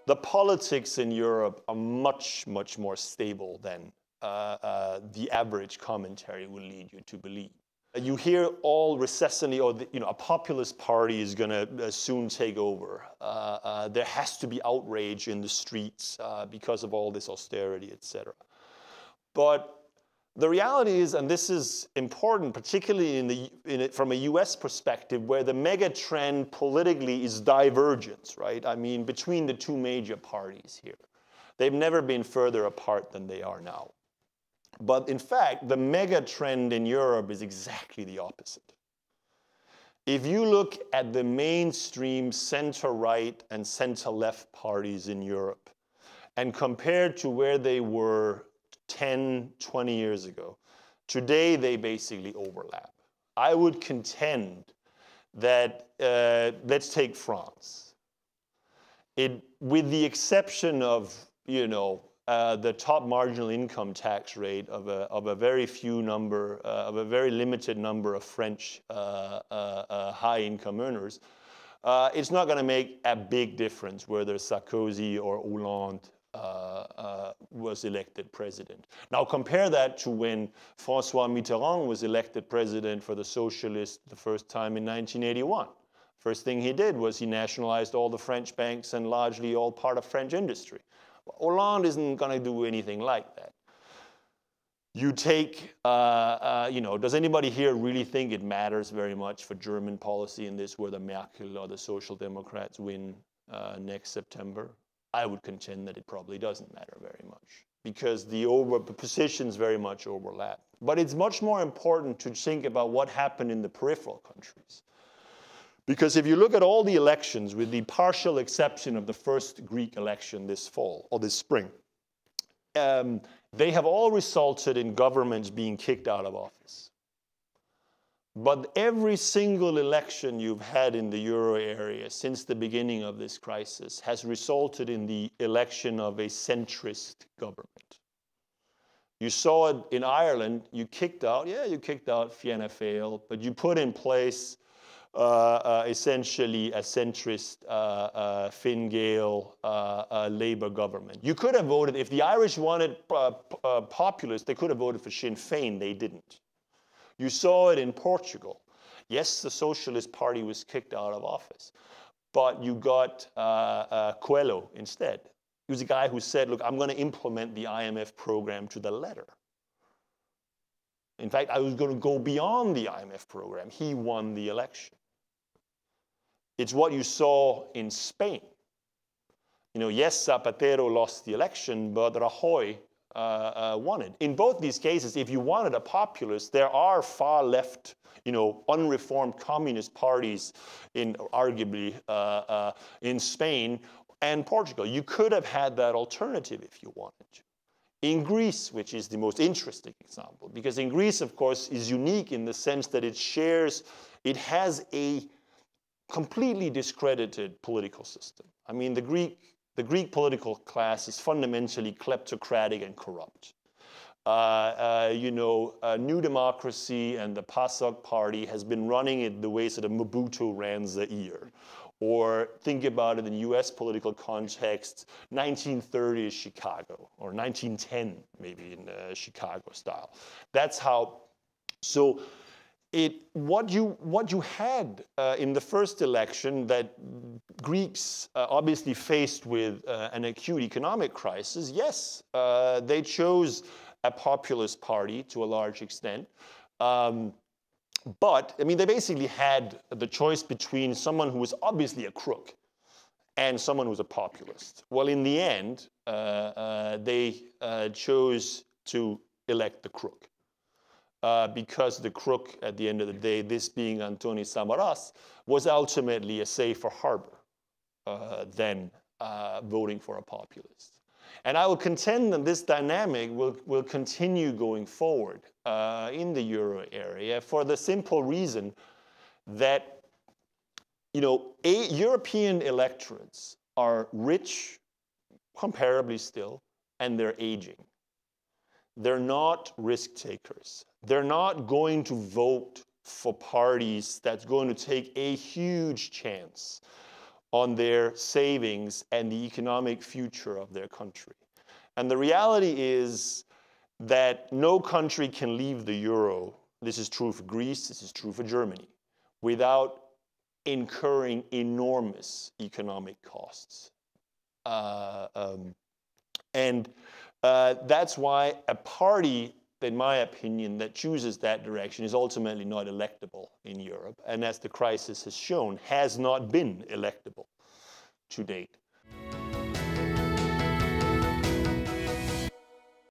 the politics in Europe are much, much more stable than the average commentary will lead you to believe. You hear all recessively, or a populist party is going to soon take over. There has to be outrage in the streets because of all this austerity, etc. But the reality is, and this is important, particularly from a US perspective, where the mega trend politically is divergence, right? I mean, between the two major parties here. They've never been further apart than they are now. But in fact, the mega trend in Europe is exactly the opposite. If you look at the mainstream center-right and center-left parties in Europe, and compare to where they were 10, 20 years ago, today they basically overlap. I would contend that, let's take France. With the exception of, the top marginal income tax rate of a very limited number of French high income earners, it's not going to make a big difference whether Sarkozy or Hollande was elected president. Now compare that to when François Mitterrand was elected president for the socialists the first time in 1981. First thing he did was he nationalized all the French banks and largely all part of French industry. Hollande isn't going to do anything like that. You take, does anybody here really think it matters very much for German policy in this, whether Merkel or the Social Democrats win next September? I would contend that it probably doesn't matter very much because the positions very much overlap. But it's much more important to think about what happened in the peripheral countries. Because if you look at all the elections, with the partial exception of the first Greek election this fall, or this spring, they have all resulted in governments being kicked out of office. But every single election you've had in the euro area since the beginning of this crisis has resulted in the election of a centrist government. You saw it in Ireland. You kicked out Fianna Fáil, but you put in place essentially a centrist Fine Gael Labour government. You could have voted, if the Irish wanted populists, they could have voted for Sinn Féin. They didn't. You saw it in Portugal. Yes, the Socialist Party was kicked out of office, but you got Coelho instead. He was a guy who said, look, I'm going to implement the IMF program to the letter. In fact, I was going to go beyond the IMF program. He won the election. It's what you saw in Spain. Yes, Zapatero lost the election, but Rajoy won it. In both these cases, if you wanted a populist, there are far left, unreformed communist parties arguably in Spain and Portugal. You could have had that alternative if you wanted to. In Greece, which is the most interesting example, because in Greece, of course, is unique in the sense that it has a completely discredited political system. I mean, the Greek political class is fundamentally kleptocratic and corrupt. New Democracy and the PASOK party has been running it the way sort of Mobutu ran Zaire. Or think about it in US political context, 1930s Chicago, or 1910 maybe in Chicago style. That's how, so what you had in the first election that Greeks obviously faced with an acute economic crisis, yes, they chose a populist party to a large extent. But, I mean, they basically had the choice between someone who was obviously a crook and someone who was a populist. Well, in the end, they chose to elect the crook. Because the crook, at the end of the day, this being Antoni Samaras, was ultimately a safer harbor than voting for a populist. And I will contend that this dynamic will continue going forward in the euro area for the simple reason that, European electorates are rich, comparably still, and they're aging. They're not risk takers. They're not going to vote for parties that's going to take a huge chance on their savings and the economic future of their country. And the reality is that no country can leave the euro, this is true for Greece, this is true for Germany, without incurring enormous economic costs. That's why a party, in my opinion, that chooses that direction is ultimately not electable in Europe, and as the crisis has shown, has not been electable to date.